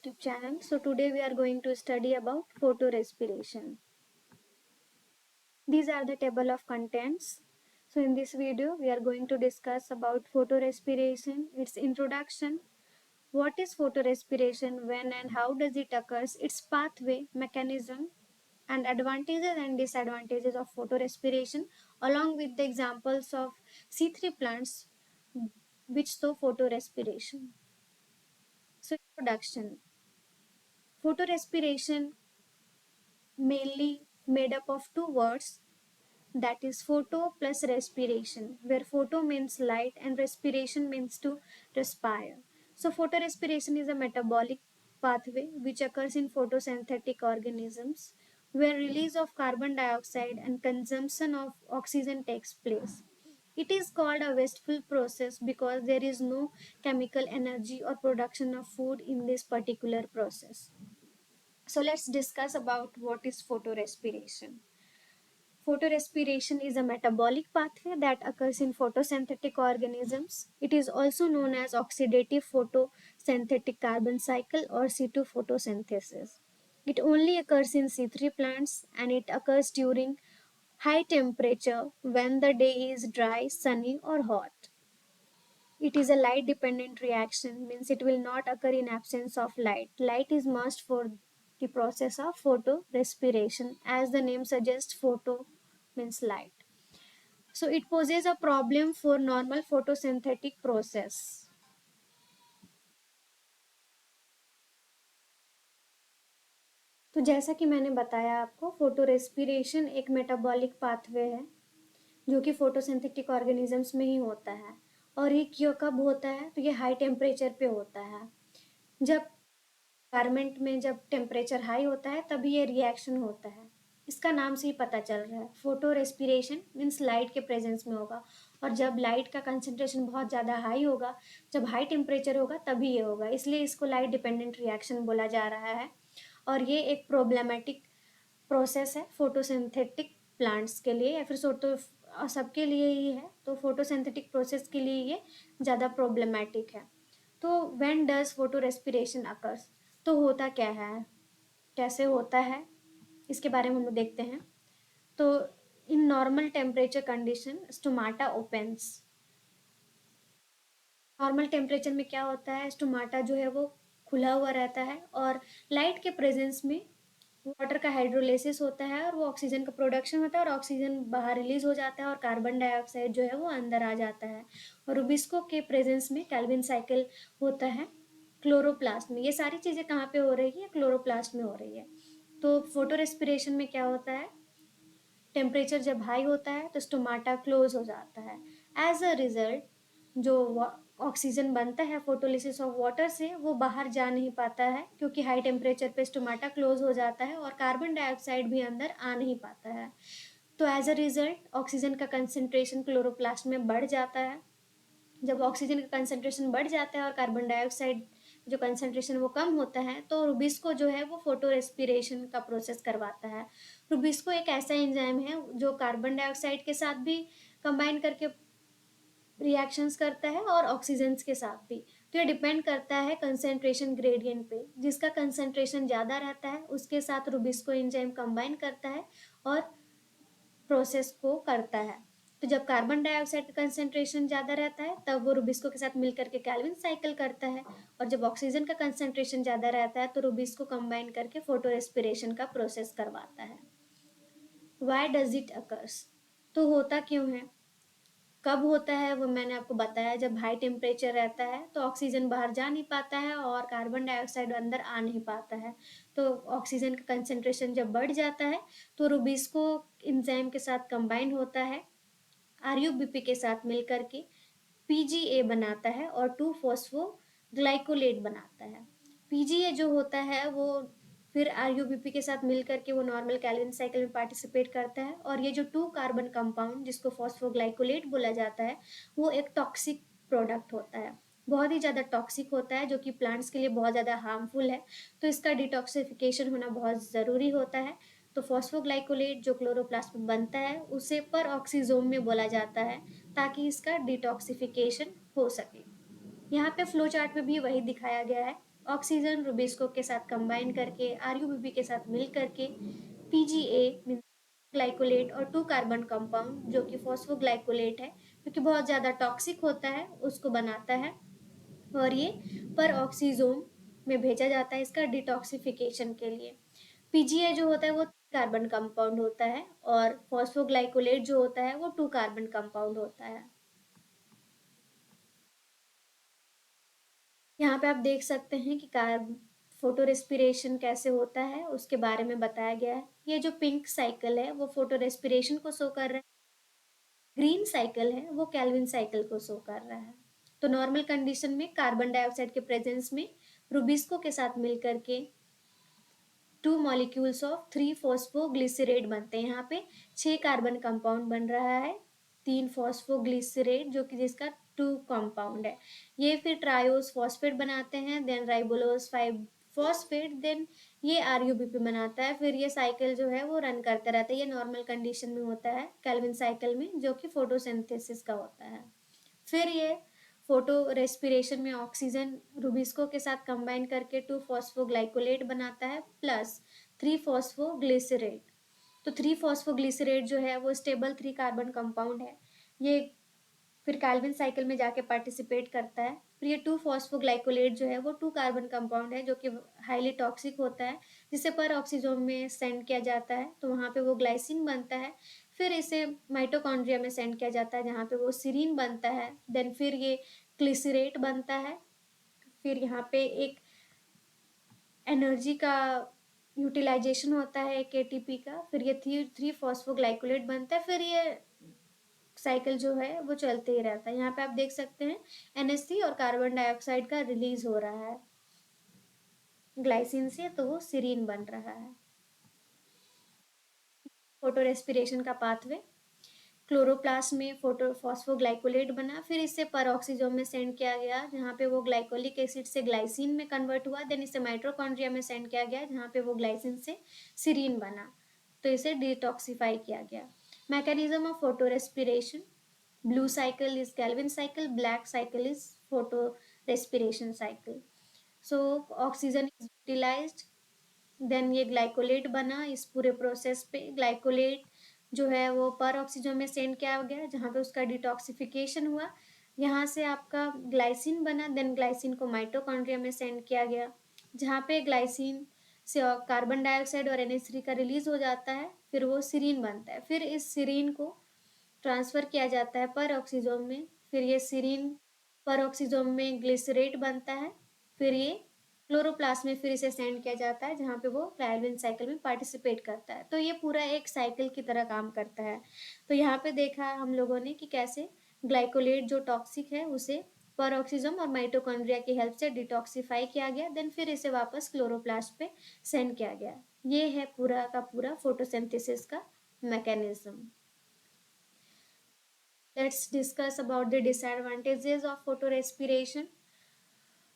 YouTube channel. So today we are going to study about photorespiration. These are the table of contents. So in this video we are going to discuss about photorespiration, its introduction, what is photorespiration, when and how does it occurs, its pathway, mechanism, and advantages and disadvantages of photorespiration, along with the examples of C3 plants which show photorespiration. So introduction. Photorespiration mainly made up of two words, that is photo plus respiration, where photo means light and respiration means to respire. So photorespiration is a metabolic pathway which occurs in photosynthetic organisms where release of carbon dioxide and consumption of oxygen takes place. It is called a wasteful process because there is no chemical energy or production of food in this particular process. So let's discuss about what is photorespiration. Photorespiration is a metabolic pathway that occurs in photosynthetic organisms. It is also known as oxidative photosynthetic carbon cycle or C2 photosynthesis. It only occurs in C3 plants and it occurs during high temperature when the day is dry, sunny or hot. It is a light dependent reaction, means it will not occur in absence of light. Light is must for the process of photorespiration. As the name suggests, photo means light. So it poses a problem for normal photosynthetic process. तो जैसा कि मैंने बताया आपको, फोटोरेस्पिरेशन एक metabolic pathway है जो कि फोटोसिंथेटिक ऑर्गेनिजम्स में ही होता है। और ये क्यों कब होता है? तो ये हाई टेम्परेचर पे होता है। जब एनवायरमेंट में जब टेम्परेचर हाई होता है तभी ये रिएक्शन होता है। इसका नाम से ही पता चल रहा है, फोटो रेस्पिरेशन मीन्स लाइट के प्रेजेंस में होगा। और जब लाइट का कंसंट्रेशन बहुत ज़्यादा हाई होगा, जब हाई टेम्परेचर होगा तभी ये होगा, इसलिए इसको लाइट डिपेंडेंट रिएक्शन बोला जा रहा है। और ये एक प्रॉब्लमेटिक प्रोसेस है फोटोसिंथेटिक प्लांट्स के लिए, या फिर सबके लिए ही है। तो फोटोसिंथेटिक प्रोसेस के लिए ये ज़्यादा प्रॉब्लमेटिक है। तो when does photo respiration occurs, तो होता क्या है, कैसे होता है, इसके बारे में हम लोग देखते हैं। तो in normal temperature condition stomata opens. Normal temperature में क्या होता है, स्टोमाटा जो है वो खुला हुआ रहता है और लाइट के प्रेजेंस में वाटर का हाइड्रोलिसिस होता है और वो ऑक्सीजन का प्रोडक्शन होता है और ऑक्सीजन बाहर रिलीज हो जाता है और कार्बन डाइऑक्साइड जो है वो अंदर आ जाता है। और रुबिस्को के प्रेजेंस में कैल्विन साइकिल होता है क्लोरोप्लास्ट में। ये सारी चीज़ें कहाँ पे हो रही है? क्लोरोप्लास्ट में हो रही है। तो फोटो रेस्पिरेशन में क्या होता है, टेम्परेचर जब हाई होता है तो स्टोमाटा क्लोज हो जाता है। एज अ रिजल्ट जो ऑक्सीजन बनता है फोटोलिसिस ऑफ वाटर से वो बाहर जा नहीं पाता है, क्योंकि हाई टेम्परेचर पे स्टोमाटा क्लोज हो जाता है और कार्बन डाइऑक्साइड भी अंदर आ नहीं पाता है। तो एज अ रिजल्ट ऑक्सीजन का कंसंट्रेशन क्लोरोप्लास्ट में बढ़ जाता है। जब ऑक्सीजन का कंसंट्रेशन बढ़ जाता है और कार्बन डाइऑक्साइड जो कंसंट्रेशन वो कम होता है, तो रुबिस्को जो है वो फोटो रेस्पिरेशन का प्रोसेस करवाता है। रुबिस्को एक ऐसा एंजाइम है जो कार्बन डाइऑक्साइड के साथ भी कंबाइन करके रिएक्शंस करता है और ऑक्सीजन्स के साथ भी। तो ये डिपेंड करता है कंसंट्रेशन ग्रेडियंट पे। जिसका कंसंट्रेशन ज़्यादा रहता है उसके साथ रुबिस्को एंजाइम कंबाइन करता है और प्रोसेस को करता है। तो जब कार्बन डाइऑक्साइड का कंसंट्रेशन ज़्यादा रहता है तब वो रुबिस्को के साथ मिलकर के कैल्विन साइकिल करता है, और जब ऑक्सीजन का कंसंट्रेशन ज़्यादा रहता है तो रुबिस्को कंबाइन करके फोटो रेस्पिरेशन का प्रोसेस करवाता है। वाई डज इट अकर्स, तो होता क्यों है, कब होता है, वो मैंने आपको बताया। जब हाई टेम्परेचर रहता है तो ऑक्सीजन बाहर जा नहीं पाता है और कार्बन डाइऑक्साइड अंदर आ नहीं पाता है। तो ऑक्सीजन का कंसंट्रेशन जब बढ़ जाता है तो रुबिस्को एंजाइम के साथ कंबाइन होता है, आरयूबीपी के साथ मिलकर के पीजीए बनाता है और 2-फॉस्फोग्लाइकोलेट बनाता है। पीजीए जो होता है वो फिर आरयूबीपी के साथ मिलकर के वो नॉर्मल कैल्विन साइकिल में पार्टिसिपेट करता है, और ये जो 2 कार्बन कंपाउंड जिसको फॉस्फोग्लाइकोलेट बोला जाता है वो एक टॉक्सिक प्रोडक्ट होता है, बहुत ही ज़्यादा टॉक्सिक होता है, जो कि प्लांट्स के लिए बहुत ज़्यादा हार्मफुल है। तो इसका डिटॉक्सिफिकेशन होना बहुत ज़रूरी होता है। तो फॉस्फोग्लाइकोलेट जो क्लोरोप्लास्ट में बनता है उसे पर ऑक्सीजोम में बोला जाता है ताकि इसका डिटॉक्सिफिकेशन हो सके। यहाँ पे फ्लो चार्ट में भी वही दिखाया गया है। ऑक्सीजन रुबिस्को के साथ कंबाइन करके आरयूबीपी के साथ मिल करके पीजीए ग्लाइकोलेट और 2 कार्बन कंपाउंड जो कि फॉस्फोग्लाइकोलेट है, जो कि बहुत ज़्यादा टॉक्सिक होता है, उसको बनाता है और ये पर ऑक्सीजोम में भेजा जाता है इसका डिटॉक्सिफिकेशन के लिए। पीजीए जो होता है वो कार्बन कंपाउंड होता है और फॉस्फोग्लाइकोलेट जो होता है वो 2 कार्बन कंपाउंड होता है। यहाँ पे आप देख सकते हैं कि फोटो रेस्पिरेशन कैसे होता है उसके बारे में बताया गया है। ये जो पिंक साइकिल है वो फोटो रेस्पिरेशन को शो कर रहा है, ग्रीन साइकिल है वो कैल्विन साइकिल को शो कर रहा है। तो नॉर्मल कंडीशन में कार्बन डाइऑक्साइड के प्रेजेंस में रुबिस्को के साथ मिलकर के 2 मॉलिक्यूल्स ऑफ 3 फॉस्फोग्लिसरेट बनते हैं। यहाँ पे 6 कार्बन कंपाउंड बन रहा है, 3 फॉस्फोग्लिसरेट जो कि जिसका 2 कंपाउंड है। ये फिर ट्रायोस फॉस्फेट बनाते हैं, देन राइबोलोस 5 फॉस्फेट, देन ये आरयूबीपी बनाता है। फिर ये साइकिल जो है वो रन करता रहता है। ये नॉर्मल कंडीशन में होता है केल्विन साइकिल में, जो कि फोटोसिंथेसिस का होता है। फिर ये फोटो रेस्पिरेशन में ऑक्सीजन रुबिस्को के साथ कंबाइन करके 2 फॉस्फोग्लाइकोलेट बनाता है प्लस 3 फॉस्फोग्लिसरेट। तो 3 फॉस्फोग्लिसरेट जो है वो स्टेबल 3 कार्बन कंपाउंड है। ये फिर कैल्विन साइकिल में जाके पार्टिसिपेट करता है। फिर ये 2 फॉस्फोग्लाइकोलेट जो है वो 2 कार्बन कंपाउंड है जो कि हाईली टॉक्सिक होता है, जिसे पर ऑक्सीजोम में सेंड किया जाता है तो वहाँ पे वो ग्लाइसिन बनता है। फिर इसे माइटोकॉन्ड्रिया में सेंड किया जाता है जहाँ पे वो सीरीन बनता है। देन फिर ये ग्लिसरेट बनता है। फिर यहाँ पे एक एनर्जी का यूटिलाइजेशन होता है एक एटीपी का। फिर ये 3 फॉस्फोग्लाइकोलेट बनता है। फिर ये साइकिल जो है वो चलते ही रहता है। यहाँ पे आप देख सकते हैं NH3 और कार्बन डाइऑक्साइड का रिलीज हो रहा है ग्लाइसिन से, तो वो सीरीन बन रहा है। फोटो रेस्पिरेशन का पाथवे, क्लोरोप्लास्ट में फोटो फॉस्फोग्लाइकोलेट बना, फिर इसे परऑक्सीजोम में सेंड किया गया जहाँ पे वो ग्लाइकोलिक एसिड से ग्लाइसिन में कन्वर्ट हुआ। देन इसे माइटोकॉन्ड्रिया में सेंड किया गया जहाँ पे वो ग्लाइसिन से सीरीन बना, तो इसे डिटॉक्सिफाई किया गया। Mechanism of photo respiration, blue cycle is Kelvin cycle, black cycle is photo respiration cycle. So oxygen is utilized, then ये ग्लाइकोलेट बना। इस पूरे प्रोसेस पे ग्लाइकोलेट जो है वो पर ऑक्सीजन में सेंड किया गया जहाँ पे उसका डिटॉक्सिफिकेशन हुआ। यहाँ से आपका ग्लाइसिन बना, देन ग्लाइसिन को माइटोकॉन्ड्रिया में सेंड किया गया जहाँ पे ग्लाइसिन से कार्बन डाइऑक्साइड और NH3 का रिलीज हो जाता है। फिर वो सीरीन बनता है। फिर इस सीरीन को ट्रांसफर किया जाता है पर ऑक्सीजोम में। फिर ये सीरीन पर ऑक्सीजोम में ग्लिसरेट बनता है। फिर ये क्लोरोप्लास्ट में फिर इसे सेंड किया जाता है जहाँ पे वो कैल्विन साइकिल में पार्टिसिपेट करता है। तो ये पूरा एक साइकिल की तरह काम करता है। तो यहाँ पे देखा हम लोगों ने कि कैसे ग्लाइकोलेट जो टॉक्सिक है उसे पर ऑक्सीजम और माइटोकॉन्ड्रिया की हेल्प से डिटॉक्सिफाई किया गया, देन फिर इसे वापस क्लोरोप्लास्ट पे सेंड किया गया। ये है पूरा का पूरा फोटोसिंथेसिस का mechanism. Let's discuss about the disadvantages of photorespiration.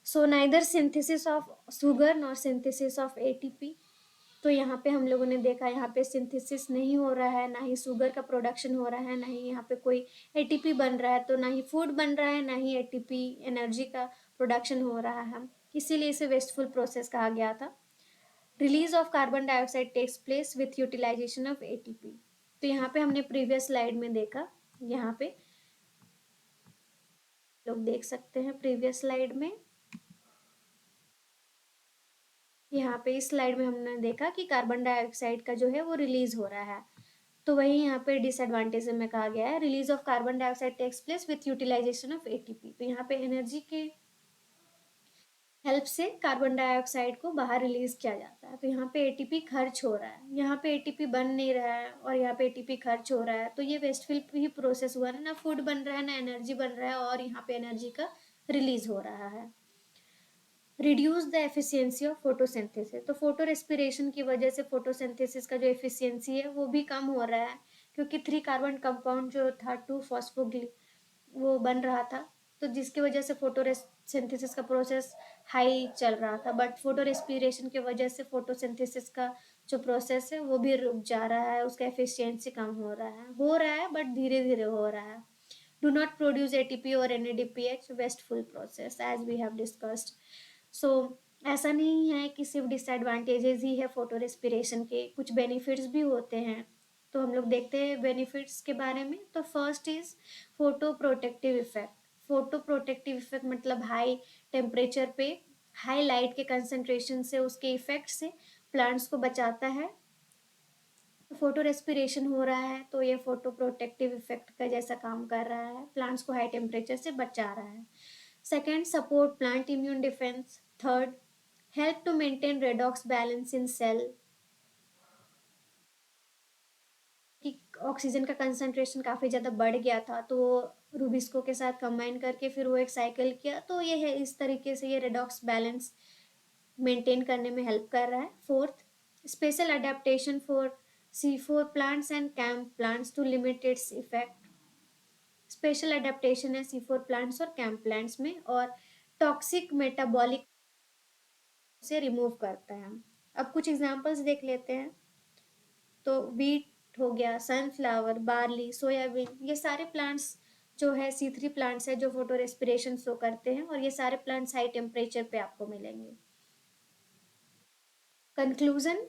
So neither synthesis of sugar nor synthesis of ATP. तो यहाँ पे हम लोगों ने देखा यहाँ पे सिंथेसिस नहीं हो रहा है, ना ही शुगर का प्रोडक्शन हो रहा है, ना ही यहाँ पे कोई एटीपी बन रहा है। तो ना ही फूड बन रहा है, ना ही एटीपी एनर्जी का प्रोडक्शन हो रहा है, इसीलिए इसे वेस्टफुल प्रोसेस कहा गया था। Release of carbon dioxide takes place with utilisation of ATP. तो यहाँ पे हमने प्रीवियस स्लाइड में देखा, यहाँ पे लोग देख सकते हैं प्रीवियस स्लाइड में, यहाँ पे इस स्लाइड में हमने देखा कि कार्बन डाइऑक्साइड का जो है वो रिलीज हो रहा है। तो वही यहाँ पे डिसएडवांटेज में कहा गया है, release of carbon dioxide takes place with utilisation of ATP. तो यहाँ पे एनर्जी के हेल्प से कार्बन डाइऑक्साइड को बाहर रिलीज किया जाता है। तो यहाँ पे एटीपी खर्च हो रहा है, यहाँ पे एटीपी बन नहीं रहा है और यहाँ पे एटीपी खर्च हो रहा है। तो ये वेस्टफुल ही प्रोसेस हुआ ना फूड बन रहा है ना एनर्जी बन रहा है और यहाँ पे एनर्जी का रिलीज हो रहा है। Reduce the efficiency of photosynthesis. तो फोटो रेस्पिरेशन की वजह से फोटोसिंथेसिस का जो एफिशिएंसी है वो भी कम हो रहा है, क्योंकि 3 कार्बन कंपाउंड जो था 2 फॉस्फोग्ली वो बन रहा था, तो जिसकी वजह से फोटो सिंथेसिस का प्रोसेस हाई चल रहा था। बट फोटो रेस्पिरेशन की वजह से फोटोसिंथेसिस का जो प्रोसेस है वो भी रुक जा रहा है, उसका एफिशिएंसी कम हो रहा है बट धीरे धीरे हो रहा है। Do not produce ATP or NADPH, wasteful process as we have discussed. So ऐसा नहीं है कि सिर्फ डिसएडवांटेजेस ही है फोटो रेस्पिरेशन के, कुछ बेनिफिट्स भी होते हैं। तो हम लोग देखते हैं बेनिफिट्स के बारे में। तो first is photo protective effect. Photo protective effect मतलब हाई टेम्परेचर पे हाई लाइट के कंसंट्रेशन से उसके इफेक्ट से प्लांट्स को बचाता है। फोटो रेस्पिरेशन हो रहा है तो ये फोटो प्रोटेक्टिव इफेक्ट का जैसा काम कर रहा है, प्लांट्स को हाई टेम्परेचर से बचा रहा है। Second, support plant immune defence. Third, help to maintain redox balance in cell, कि ऑक्सीजन का कंसंट्रेशन काफ़ी ज़्यादा बढ़ गया था तो रूबिस्को के साथ कंबाइन करके फिर वो एक साइकिल किया, तो ये है इस तरीके से ये रेडॉक्स बैलेंस मेंटेन करने में हेल्प कर रहा है। Fourth, special adaptation for C4 plants and कैम्प plants to limit its effect. Special adaptation है C4 प्लांट्स और कैम्प प्लांट्स में, और टॉक्सिक मेटाबॉलिक से रिमूव करता है। अब कुछ एग्जांपल्स देख लेते हैं। तो वीट हो गया, सनफ्लावर, बार्ली, सोयाबीन, ये सारे प्लांट्स जो है C3 प्लांट्स है जो फोटो रेस्पिरेशन शो करते हैं, और ये सारे प्लांट्स हाई टेम्परेचर पे आपको मिलेंगे। Conclusion,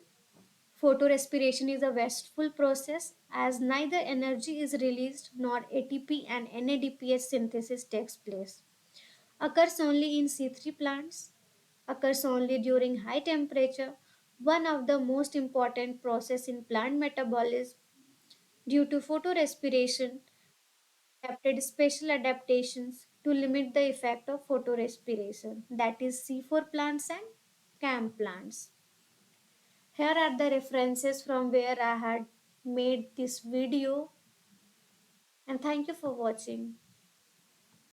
photorespiration is a wasteful process as neither energy is released nor ATP and NADPH synthesis takes place. Occurs only in C3 plants, occurs only during high temperature, one of the most important process in plant metabolism. Due to photorespiration, adapted special adaptations to limit the effect of photorespiration, that is C4 plants and CAM plants. Here are the references from where I had made this video, and thank you for watching.